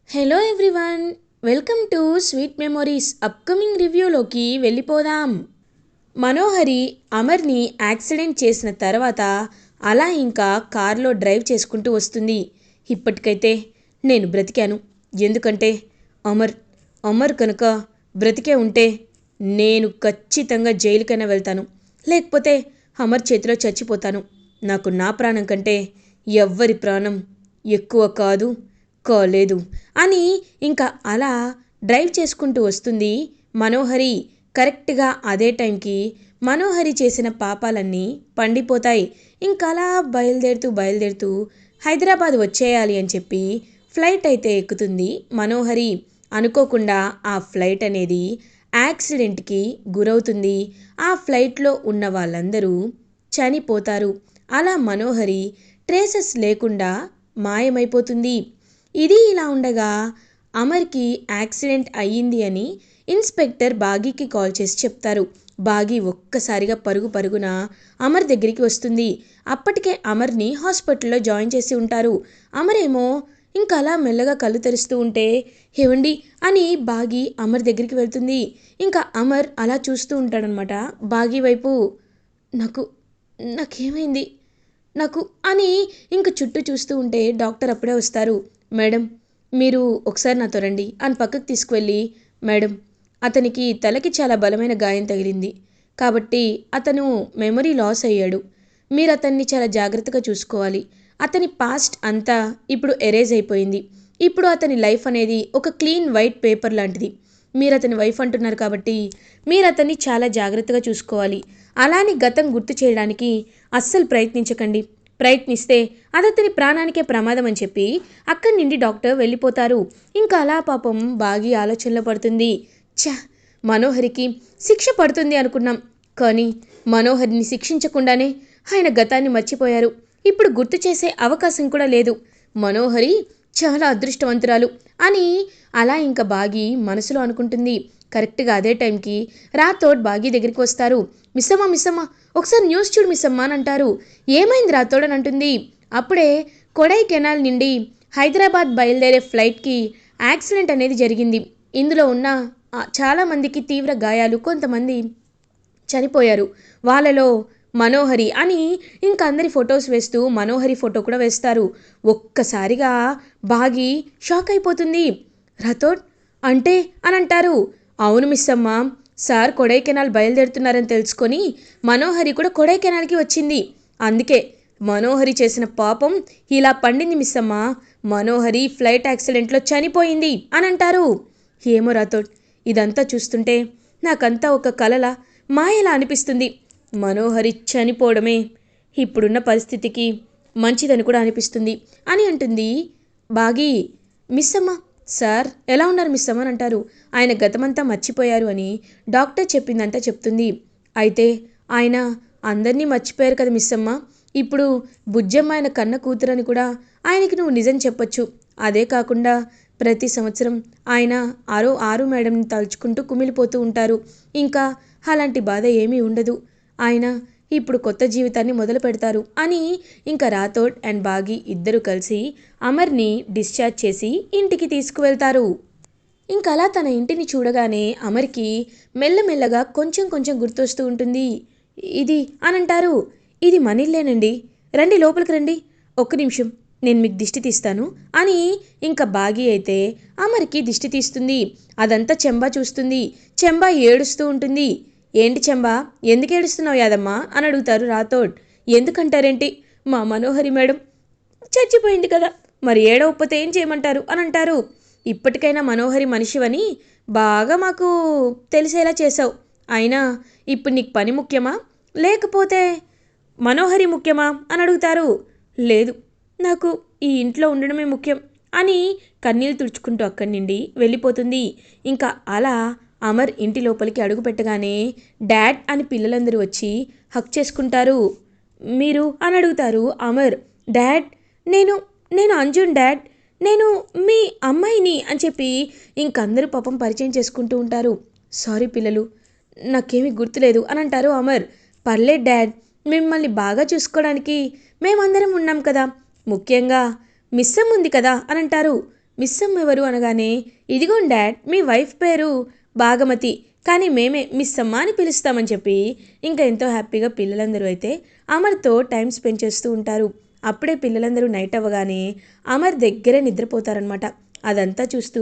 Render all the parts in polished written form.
Hello everyone, welcome to sweet memories. Upcoming రివ్యూలోకి వెళ్ళిపోదాం. Manohari అమర్ని accident చేసిన తర్వాత అలా ఇంకా కార్లో డ్రైవ్ చేసుకుంటూ వస్తుంది. ఇప్పటికైతే నేను బ్రతికాను, ఎందుకంటే అమర్ అమర్ కనుక బ్రతికే ఉంటే నేను ఖచ్చితంగా జైలుకైనా వెళ్తాను, లేకపోతే అమర్ చేతిలో చచ్చిపోతాను. నాకు నా ప్రాణం కంటే ఎవ్వరి ప్రాణం ఎక్కువ కాదు, కాలేదు అని ఇంకా అలా డ్రైవ్ చేసుకుంటూ వస్తుంది మనోహరి. కరెక్ట్గా అదే టైంకి మనోహరి చేసిన పాపాలన్నీ పండిపోతాయి. ఇంకా అలా బయలుదేరుతూ హైదరాబాద్ వచ్చేయాలి అని చెప్పి ఫ్లైట్ అయితే ఎక్కుతుంది మనోహరి. అనుకోకుండా ఆ ఫ్లైట్ అనేది యాక్సిడెంట్కి గురవుతుంది. ఆ ఫ్లైట్లో ఉన్న వాళ్ళందరూ చనిపోతారు. అలా మనోహరి ట్రేసెస్ లేకుండా మాయమైపోతుంది. ఇది ఇలా ఉండగా అమర్కి యాక్సిడెంట్ అయ్యింది అని ఇన్స్పెక్టర్ బాగీకి కాల్ చేసి చెప్తారు. బాగీ ఒక్కసారిగా పరుగున అమర్ దగ్గరికి వస్తుంది. అప్పటికే అమర్ని హాస్పిటల్లో జాయిన్ చేసి ఉంటారు. అమరేమో ఇంకా అలా మెల్లగా కళ్ళు తెరుస్తూ ఉంటే ఏవండి అని బాగీ అమర్ దగ్గరికి వెళ్తుంది. ఇంకా అమర్ అలా చూస్తూ ఉంటాడనమాట బాగీ వైపు. నాకు నాకేమైంది నాకు అని ఇంక చుట్టూ చూస్తూ ఉంటే డాక్టర్ అప్పుడే వస్తారు. మేడం, మీరు ఒకసారి నాతో రండి అని పక్కకు తీసుకువెళ్ళి, మేడం, అతనికి తలకి చాలా బలమైన గాయం తగిలింది, కాబట్టి అతను మెమరీ లాస్ అయ్యాడు. మీరు అతన్ని చాలా జాగ్రత్తగా చూసుకోవాలి. అతని పాస్ట్ అంతా ఇప్పుడు ఎరేజ్ అయిపోయింది. ఇప్పుడు అతని లైఫ్ అనేది ఒక క్లీన్ వైట్ పేపర్ లాంటిది. మీరు అతని వైఫ్ అంటున్నారు కాబట్టి మీరు అతన్ని చాలా జాగ్రత్తగా చూసుకోవాలి. అలాని గతం గుర్తు చేయడానికి అస్సలు ప్రయత్నించకండి. ప్రయత్నిస్తే అది అతని ప్రాణానికే ప్రమాదం అని చెప్పి అక్కడి నుండి డాక్టర్ వెళ్ళిపోతారు. ఇంకా అలా పాపం బాగి ఆలోచనలో పడుతుంది. మనోహరికి శిక్ష పడుతుంది అనుకున్నాం, కానీ మనోహరిని శిక్షించకుండానే ఆయన గతాన్ని మర్చిపోయారు. ఇప్పుడు గుర్తు చేసే అవకాశం కూడా లేదు. మనోహరి చాలా అదృష్టవంతురాలు అని అలా ఇంకా బాగి మనసులో అనుకుంటుంది. కరెక్ట్గా అదే టైంకి రాథోడ్ బాగి దగ్గరికి వస్తారు. మిస్సమ్మ ఒకసారి న్యూస్ చూడు మిస్సమ్మ అని అంటారు. ఏమైంది రాథోడ్ అని అంటుంది. అప్పుడే కొడైకెనాల్ నుండి హైదరాబాద్ బయలుదేరే ఫ్లైట్కి యాక్సిడెంట్ అనేది జరిగింది. ఇందులో ఉన్న చాలామందికి తీవ్ర గాయాలు, కొంతమంది చనిపోయారు. వాళ్ళలో మనోహరి అని ఇంకా అందరి ఫొటోస్ వేస్తూ మనోహరి ఫోటో కూడా వేస్తారు. ఒక్కసారిగా బాగి షాక్ అయిపోతుంది. రాథోడ్ అంటే అని అంటారు. అవును మిస్సమ్మ, సార్ కొడైకెనాల్ బయలుదేరుతున్నారని తెలుసుకొని మనోహరి కూడా కొడైకెనాల్కి వచ్చింది. అందుకే మనోహరి చేసిన పాపం ఇలా పండింది మిస్సమ్మ. మనోహరి ఫ్లైట్ యాక్సిడెంట్లో చనిపోయింది అని అంటారు. ఏమో రాథోడ్, ఇదంతా చూస్తుంటే నాకంతా ఒక కలలా, మాయలా అనిపిస్తుంది. మనోహరి చనిపోవడమే ఇప్పుడున్న పరిస్థితికి మంచిదని కూడా అనిపిస్తుంది అని అంటుంది బాగి. మిస్సమ్మ, సార్ ఎలా ఉన్నారు మిస్సమ్మ అని అంటారు. ఆయన గతమంతా మర్చిపోయారు అని డాక్టర్ చెప్పిందంతా చెప్తుంది. అయితే ఆయన అందరినీ మర్చిపోయారు కదా మిస్సమ్మ. ఇప్పుడు బుజ్జమ్మ ఆయన కన్న కూతురని కూడా ఆయనకి నువ్వు నిజం చెప్పొచ్చు. అదే కాకుండా ప్రతి సంవత్సరం ఆయన ఆరు మేడంని తలుచుకుంటూ కుమిలిపోతూ ఉంటారు. ఇంకా అలాంటి బాధ ఏమీ ఉండదు. ఆయన ఇప్పుడు కొత్త జీవితాన్ని మొదలు పెడతారు అని ఇంకా రాథోడ్ అండ్ బాగి ఇద్దరు కలిసి అమర్ని డిశ్చార్జ్ చేసి ఇంటికి తీసుకువెళ్తారు. ఇంకలా తన ఇంటిని చూడగానే అమర్కి మెల్లమెల్లగా కొంచెం గుర్తొస్తూ ఉంటుంది. ఇది అని అంటారు. ఇది మనిల్లేనండి, రండి లోపలికి రండి, ఒక్క నిమిషం నేను మీకు దిష్టి తీస్తాను అని ఇంకా బాగి అయితే అమర్కి దిష్టి తీస్తుంది. అదంతా చెంబా చూస్తుంది. చెంబా ఏడుస్తూ ఉంటుంది. ఏంటి చెంబా, ఎందుకు ఏడుస్తున్నావు యాదమ్మా అని అడుగుతారు రాథోడ్. ఎందుకంటారేంటి, మా మనోహరి మేడం చచ్చిపోయింది కదా, మరి ఏడవకపోతే ఏం చేయమంటారు అని అంటారు. ఇప్పటికైనా మనోహరి మనిషివని బాగా మాకు తెలిసేలా చేసావు. అయినా ఇప్పుడు నీకు పని ముఖ్యమా, లేకపోతే మనోహరి ముఖ్యమా అని అడుగుతారు. లేదు, నాకు ఈ ఇంట్లో ఉండడమే ముఖ్యం అని కన్నీళ్ళు తుడుచుకుంటూ అక్కడి నుండి వెళ్ళిపోతుంది. ఇంకా అలా అమర్ ఇంటి లోపలికి అడుగు పెట్టగానే డాడ్ అని పిల్లలందరూ వచ్చి హక్ చేసుకుంటారు. మీరు అని అడుగుతారు అమర్. డాడ్, నేను నేను అంజున్ డాడ్, నేను మీ అమ్మాయిని అని చెప్పి ఇంకందరూ పాపం పరిచయం చేసుకుంటూ ఉంటారు. సారీ పిల్లలు, నాకేమీ గుర్తులేదు అని అంటారు అమర్. పర్లేదు డాడ్, మిమ్మల్ని బాగా చూసుకోవడానికి మేమందరం ఉన్నాం కదా, ముఖ్యంగా మిస్సమ్ ఉంది కదా అని అంటారు. మిస్సమ్మ ఎవరు అనగానే, ఇదిగోండి డాడ్, మీ వైఫ్ పేరు భాగమతి, కానీ మేమే మిస్సమ్మ అని పిలుస్తామని చెప్పి ఇంకా ఎంతో హ్యాపీగా పిల్లలందరూ అయితే అమర్తో టైం స్పెండ్ చేస్తూ ఉంటారు. అప్పుడే పిల్లలందరూ నైట్ అవ్వగానే అమర్ దగ్గరే నిద్రపోతారనమాట. అదంతా చూస్తూ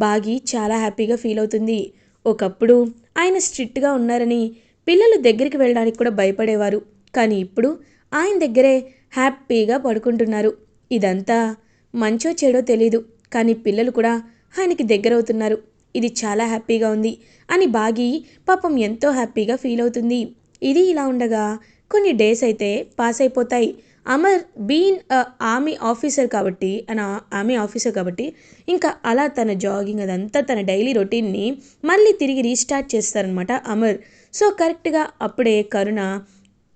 బాగి చాలా హ్యాపీగా ఫీల్ అవుతుంది. ఒకప్పుడు ఆయన స్ట్రిక్ట్గా ఉన్నారని పిల్లలు దగ్గరికి వెళ్ళడానికి కూడా భయపడేవారు. కానీ ఇప్పుడు ఆయన దగ్గరే హ్యాపీగా పడుకుంటున్నారు. ఇదంతా మంచో చెడో తెలీదు, కానీ పిల్లలు కూడా ఆయనకి దగ్గరవుతున్నారు. ఇది చాలా హ్యాపీగా ఉంది అని బాగి పాపం ఎంతో హ్యాపీగా ఫీల్ అవుతుంది. ఇది ఇలా ఉండగా కొన్ని డేస్ అయితే పాస్ అయిపోతాయి. అమర్ బీన్ ఆర్మీ ఆఫీసర్ కాబట్టి ఇంకా అలా తన జాగింగ్ అదంతా తన డైలీ రొటీన్ని మళ్ళీ తిరిగి రీస్టార్ట్ చేస్తారనమాట అమర్. సో కరెక్ట్గా అప్పుడే కరుణ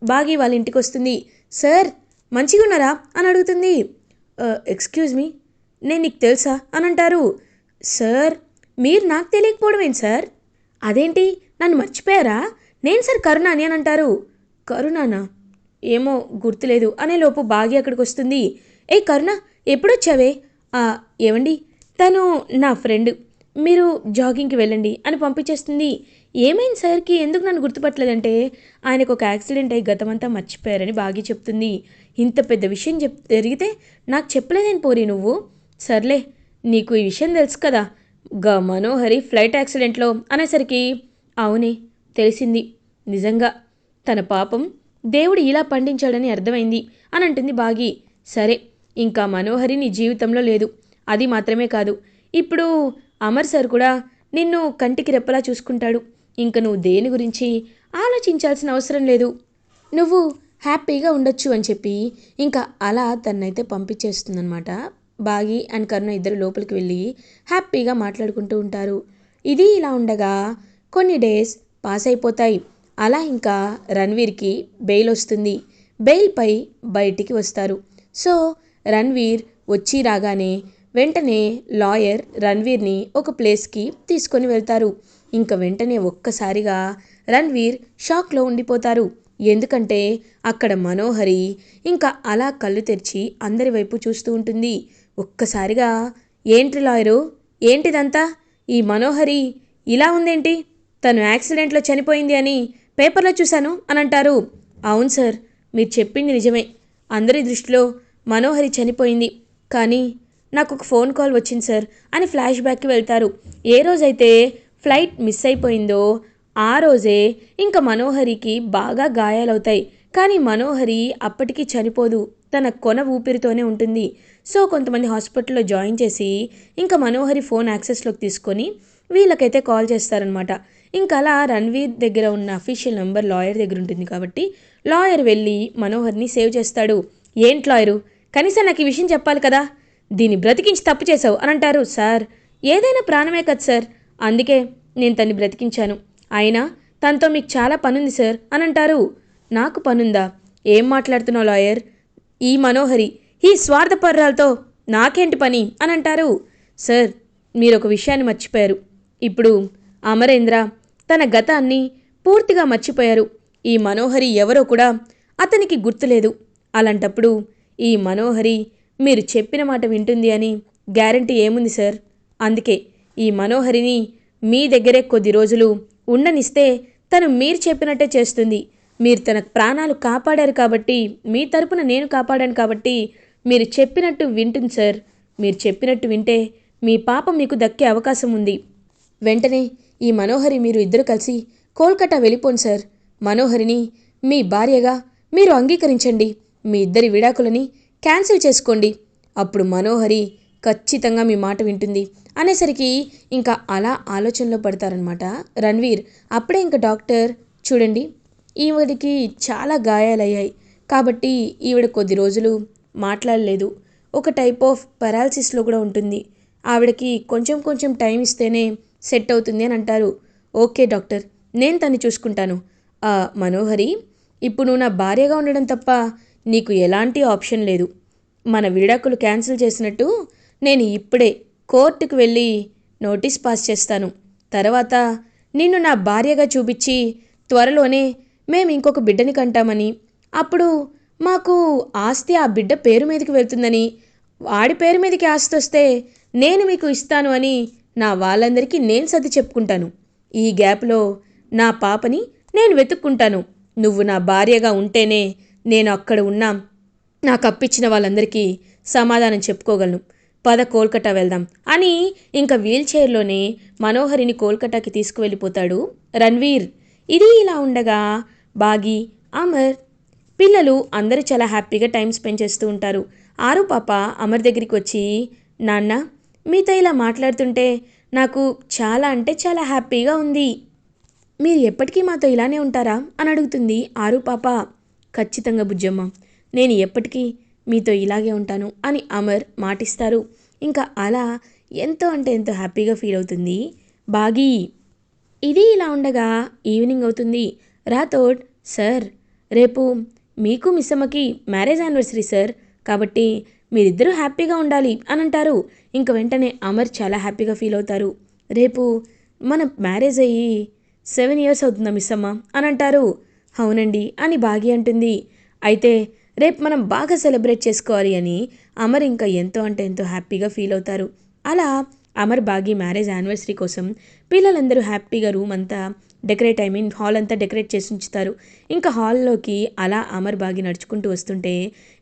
బాగి వాళ్ళ ఇంటికి వస్తుంది. సార్ మంచిగా ఉన్నారా అని అడుగుతుంది. ఎక్స్క్యూజ్ మీ, నేను నీకు తెలుసా అని అంటారు. సార్ మీరు నాకు తెలియకపోవడం ఏంటి సార్? అదేంటి నన్ను మర్చిపోయారా? నేను సార్ కరుణాని అని అంటారు. కరుణానా? ఏమో గుర్తులేదు అనేలోపు బాగి అక్కడికి వస్తుంది. ఏ కరుణ, ఎప్పుడొచ్చావే? ఏమండి, తను నా ఫ్రెండ్, మీరు జాగింగ్కి వెళ్ళండి అని పంపించేస్తుంది. ఏమైంది సార్కి, ఎందుకు నన్ను గుర్తుపట్టలేదంటే ఆయనకు ఒక యాక్సిడెంట్ అయ్యి గతమంతా మర్చిపోయారని బాగి చెప్తుంది. ఇంత పెద్ద విషయం జరిగితే నాకు చెప్పలేదేని పోరి నువ్వు? సర్లే, నీకు ఈ విషయం తెలుసు కదా, మనోహరి ఫ్లైట్ యాక్సిడెంట్లో అనేసరికి అవునే తెలిసింది. నిజంగా తన పాపం దేవుడు ఇలా పండించాడని అర్థమైంది అని అంటుంది బాగి. సరే, ఇంకా మనోహరి నీ జీవితంలో లేదు, అది మాత్రమే కాదు, ఇప్పుడు అమర్ సార్ కూడా నిన్ను కంటికి రెప్పలా చూసుకుంటాడు. ఇంక నువ్వు దేని గురించి ఆలోచించాల్సిన అవసరం లేదు, నువ్వు హ్యాపీగా ఉండొచ్చు అని చెప్పి ఇంకా అలా తన్నైతే పంపించేస్తుందనమాట. బాగి అండ్ కరుణ ఇద్దరు లోపలికి వెళ్ళి హ్యాపీగా మాట్లాడుకుంటూ ఉంటారు. ఇది ఇలా ఉండగా కొన్ని డేస్ పాస్ అయిపోతాయి. అలా ఇంకా రణ్వీర్కి బెయిల్ వస్తుంది. బెయిల్పై బయటికి వస్తారు. సో రణ్వీర్ వచ్చి రాగానే వెంటనే లాయర్ రణ్వీర్ని ఒక ప్లేస్కి తీసుకొని వెళ్తారు. ఇంకా వెంటనే ఒక్కసారిగా రణ్వీర్ షాక్లో ఉండిపోతారు. ఎందుకంటే అక్కడ మనోహరి ఇంకా అలా కళ్ళు తెరిచి అందరి వైపు చూస్తూ ఉంటుంది. ఒక్కసారిగా ఏంటి లాయరు, ఏంటిదంతా, ఈ మనోహరి ఇలా ఉందేంటి, తను యాక్సిడెంట్లో చనిపోయింది అని పేపర్లో చూశాను అని అంటారు. అవును సార్, మీరు చెప్పింది నిజమే, అందరి దృష్టిలో మనోహరి చనిపోయింది, కానీ నాకు ఒక ఫోన్ కాల్ వచ్చింది సార్ అని ఫ్లాష్ బ్యాక్కి వెళ్తారు. ఏ రోజైతే ఫ్లైట్ మిస్ అయిపోయిందో ఆ రోజే ఇంకా మనోహరికి బాగా గాయాలవుతాయి. కానీ మనోహరి అప్పటికీ చనిపోదు, తన కొన ఊపిరితోనే ఉంటుంది. సో కొంతమంది హాస్పిటల్లో జాయిన్ చేసి ఇంకా మనోహరి ఫోన్ యాక్సెస్లోకి తీసుకొని వీళ్ళకైతే కాల్ చేస్తారనమాట. ఇంకా అలా రణ్వీర్ దగ్గర ఉన్న అఫీషియల్ నెంబర్ లాయర్ దగ్గర ఉంటుంది కాబట్టి లాయర్ వెళ్ళి మనోహర్ని సేవ్ చేస్తాడు. ఏంటి లాయరు, కనీసం నాకు ఈ విషయం చెప్పాలి కదా, దీన్ని బ్రతికించి తప్పు చేసావు అని అంటారు. సార్ ఏదైనా ప్రాణమే కదా సార్, అందుకే నేను తన్ని బ్రతికించాను, అయినా తనతో మీకు చాలా పనుంది సార్ అని అంటారు. నాకు పనుందా? ఏం మాట్లాడుతున్నావు లాయర్, ఈ మనోహరి ఈ స్వార్థపర్రాలతో నాకేంటి పని అని అంటారు. సార్ మీరు ఒక విషయాన్ని మర్చిపోయారు, ఇప్పుడు అమరేంద్ర తన గతాన్ని పూర్తిగా మర్చిపోయారు. ఈ మనోహరి ఎవరో కూడా అతనికి గుర్తులేదు. అలాంటప్పుడు ఈ మనోహరి మీరు చెప్పిన మాట వింటుంది అని గ్యారంటీ ఏముంది సార్? అందుకే ఈ మనోహరిని మీ దగ్గరే కొద్ది రోజులు ఉండనిస్తే తను మీరు చెప్పినట్టే చేస్తుంది. మీరు తన ప్రాణాలు కాపాడారు కాబట్టి, మీ తరపున నేను కాపాడాను కాబట్టి మీరు చెప్పినట్టు వింటుంది సార్. మీరు చెప్పినట్టు వింటే మీ పాప మీకు దక్కే అవకాశం ఉంది. వెంటనే ఈ మనోహరి మీరు ఇద్దరు కలిసి కోల్కతా వెళ్ళిపోండి సార్. మనోహరిని మీ భార్యగా మీరు అంగీకరించండి. మీ ఇద్దరి విడాకులని క్యాన్సిల్ చేసుకోండి. అప్పుడు మనోహరి ఖచ్చితంగా మీ మాట వింటుంది అనేసరికి ఇంకా అలా ఆలోచనలో పడతారనమాట రణ్వీర్. అప్పుడే ఇంకా డాక్టర్, చూడండి ఈవిడికి చాలా గాయాలయ్యాయి కాబట్టి ఈవిడ కొద్ది రోజులు మాట్లాడలేదు, ఒక టైప్ ఆఫ్ పెరాలసిస్లో కూడా ఉంటుంది, ఆవిడకి కొంచెం కొంచెం టైం ఇస్తేనే సెట్ అవుతుంది అని అంటారు. ఓకే డాక్టర్, నేను తన్ని చూసుకుంటాను. మనోహరి, ఇప్పుడు నువ్వు నా భార్యగా ఉండడం తప్ప నీకు ఎలాంటి ఆప్షన్ లేదు. మన విడాకులు క్యాన్సిల్ చేసినట్టు నేను ఇప్పుడే కోర్టుకు వెళ్ళి నోటీస్ పాస్ చేస్తాను. తర్వాత నిన్ను నా భార్యగా చూపించి త్వరలోనే మేము ఇంకొక బిడ్డని కంటామని, అప్పుడు మాకు ఆస్తి ఆ బిడ్డ పేరు మీదకి వెళ్తుందని, వాడి పేరు మీదకి ఆస్తి వస్తే నేను మీకు ఇస్తాను అని నా వాళ్ళందరికీ నేను సర్ది చెప్పుకుంటాను. ఈ గ్యాప్లో నా పాపని నేను వెతుక్కుంటాను. నువ్వు నా భార్యగా ఉంటేనే నేను అక్కడ ఉన్నా నాకు అప్పిచ్చిన వాళ్ళందరికీ సమాధానం చెప్పుకోగలను. పద కోల్కతా వెళ్దాం అని ఇంకా వీల్ చైర్లోనే మనోహరిని కోల్కతాకి తీసుకువెళ్ళిపోతాడు రణ్వీర్. ఇది ఇలా ఉండగా బాగి, అమర్, పిల్లలు అందరూ చాలా హ్యాపీగా టైం స్పెండ్ చేస్తూ ఉంటారు. ఆరు పాప అమర్ దగ్గరికి వచ్చి, నాన్న మీతో ఇలా మాట్లాడుతుంటే నాకు చాలా అంటే చాలా హ్యాపీగా ఉంది. మీరు ఎప్పటికీ మాతో ఇలానే ఉంటారా అని అడుగుతుంది ఆరు పాప. ఖచ్చితంగా బుజ్జమ్మ, నేను ఎప్పటికీ మీతో ఇలాగే ఉంటాను అని అమర్ మాటిస్తారు. ఇంకా అలా ఎంతో అంటే ఎంతో హ్యాపీగా ఫీల్ అవుతుంది బాగి. ఇది ఇలా ఉండగా ఈవినింగ్ అవుతుంది. రాథోడ్, సార్ రేపు మీకు మిస్సమ్మకి మ్యారేజ్ యానివర్సరీ సార్, కాబట్టి మీరిద్దరూ హ్యాపీగా ఉండాలి అని అంటారు. ఇంక వెంటనే అమర్ చాలా హ్యాపీగా ఫీల్ అవుతారు. రేపు మన మ్యారేజ్ అయ్యి 7 years అవుతుందా మిస్సమ్మ అని అంటారు. అవునండి అని బాగి అంటుంది. అయితే రేపు మనం బాగా సెలబ్రేట్ చేసుకోవాలి అని అమర్ ఇంకా ఎంతో అంటే ఎంతో హ్యాపీగా ఫీల్ అవుతారు. అలా అమర్ బాగి మ్యారేజ్ యానివర్సరీ కోసం పిల్లలందరూ హ్యాపీగా రూమ్ అంతా డెకరేట్ హాల్ అంతా డెకరేట్ చేసి ఉంచుతారు. ఇంకా హాల్లోకి అలా అమర్ బాగి నడుచుకుంటూ వస్తుంటే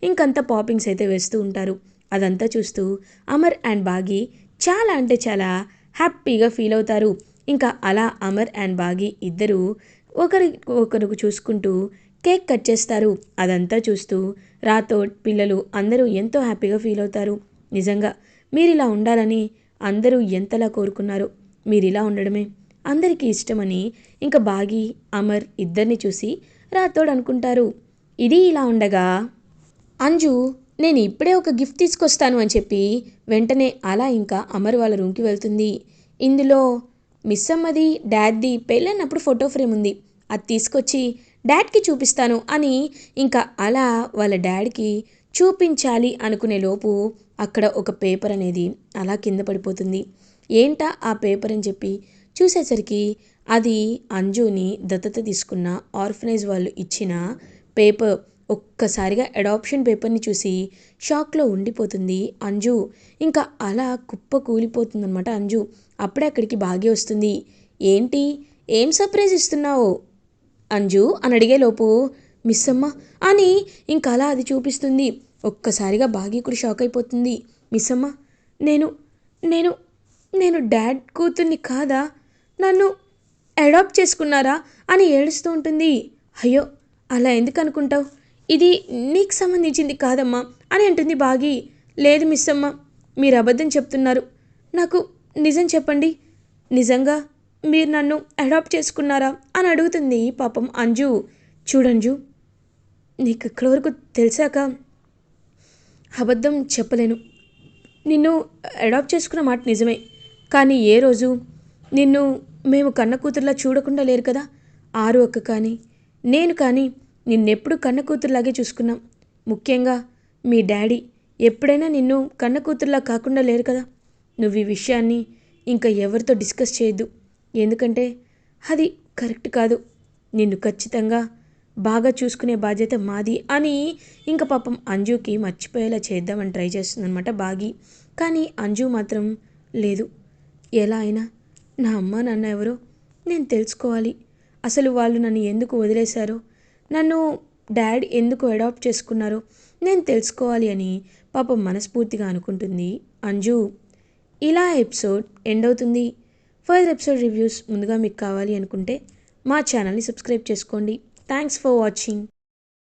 ఇంకంతా పాపింగ్స్ అయితే వేస్తూ ఉంటారు. అదంతా చూస్తూ అమర్ అండ్ బాగి చాలా అంటే చాలా హ్యాపీగా ఫీల్ అవుతారు. ఇంకా అలా అమర్ అండ్ బాగి ఇద్దరు ఒకరికి చూసుకుంటూ కేక్ కట్ చేస్తారు. అదంతా చూస్తూ రాథోడ్, పిల్లలు అందరూ ఎంతో హ్యాపీగా ఫీల్ అవుతారు. నిజంగా మీరిలా ఉండాలని అందరూ ఎంతలా కోరుకున్నారు. మీరిలా ఉండడమే అందరికీ ఇష్టమని ఇంకా బాగి, అమర్ ఇద్దరిని చూసి రాథోడ్ అనుకుంటారు. ఇది ఇలా ఉండగా అంజు, నేను ఇప్పుడే ఒక గిఫ్ట్ తీసుకొస్తాను అని చెప్పి వెంటనే అలా ఇంకా అమర్ వాళ్ళ రూమ్కి వెళ్తుంది. ఇందులో మిస్సమ్మది, డాడ్ది పెళ్ళన్నప్పుడు ఫోటో ఫ్రేమ్ ఉంది. అది తీసుకొచ్చి డాడ్కి చూపిస్తాను అని ఇంకా అలా వాళ్ళ డాడ్కి చూపించాలి అనుకునే లోపు అక్కడ ఒక పేపర్ అనేది అలా కింద పడిపోతుంది. ఏంటా ఆ పేపర్ అని చెప్పి చూసేసరికి అది అంజుని దత్తత తీసుకున్న ఆర్ఫనైజ్ వాళ్ళు ఇచ్చిన పేపర్. ఒక్కసారిగా అడాప్షన్ పేపర్ని చూసి షాక్లో ఉండిపోతుంది అంజు. ఇంకా అలా కుప్ప కూలిపోతుందనమాట అంజు. అప్పుడే అక్కడికి బాగి వస్తుంది. ఏంటి, ఏం సర్ప్రైజ్ ఇస్తున్నావు అంజు అని అడిగేలోపు మిస్సమ్మ అని ఇంకా అలా అది చూపిస్తుంది. ఒక్కసారిగా బాగి కూడా షాక్ అయిపోతుంది. మిస్సమ్మ, నేను నేను నేను డాడ్ కూతుర్ని కాదా, నన్ను అడాప్ట్ చేసుకున్నారా అని ఏడుస్తూ ఉంటుంది. అయ్యో అలా ఎందుకు అనుకుంటావు, ఇది నీకు సంబంధించింది కాదమ్మా అని అంటుంది బాగి. లేదు మిస్సమ్మ, మీరు అబద్ధం చెప్తున్నారు. నాకు నిజం చెప్పండి, నిజంగా మీరు నన్ను అడాప్ట్ చేసుకున్నారా అని అడుగుతుంది పాపం అంజు. చూడంజు, నీకు ఇక్కడి వరకు తెలిసాక అబద్ధం చెప్పలేను. నిన్ను అడాప్ట్ చేసుకున్న మాట నిజమే, కానీ ఏ రోజు నిన్ను మేము కన్న కూతురులా చూడకుండా లేరు కదా. ఆరు అక్క కానీ నేను కానీ నిన్నెప్పుడు కన్న కూతురులాగే చూసుకున్నాం. ముఖ్యంగా మీ డాడీ ఎప్పుడైనా నిన్ను కన్న కూతురులా కాకుండా లేరు కదా. నువ్వు ఈ విషయాన్ని ఇంకా ఎవరితో డిస్కస్ చేయొద్దు, ఎందుకంటే అది కరెక్ట్ కాదు. నిన్ను ఖచ్చితంగా బాగా చూసుకునే బాధ్యత మాది అని ఇంకా పాపం అంజుకి మర్చిపోయేలా చేద్దామని ట్రై చేస్తుందన్నమాట బాగి. కానీ అంజు మాత్రం లేదు, ఎలా అయినా నా అమ్మ నాన్న ఎవరో నేను తెలుసుకోవాలి. అసలు వాళ్ళు నన్ను ఎందుకు వదిలేశారో, నన్ను డాడ్ ఎందుకు అడాప్ట్ చేసుకున్నారో నేను తెలుసుకోవాలి అని పాపం మనస్ఫూర్తిగా అనుకుంటుంది అంజు. ఇలా ఎపిసోడ్ ఎండ్ అవుతుంది. ఫర్దర్ ఎపిసోడ్ రివ్యూస్ ముందుగా మీకు కావాలి అనుకుంటే మా ఛానల్ని సబ్స్క్రైబ్ చేసుకోండి. Thanks for watching.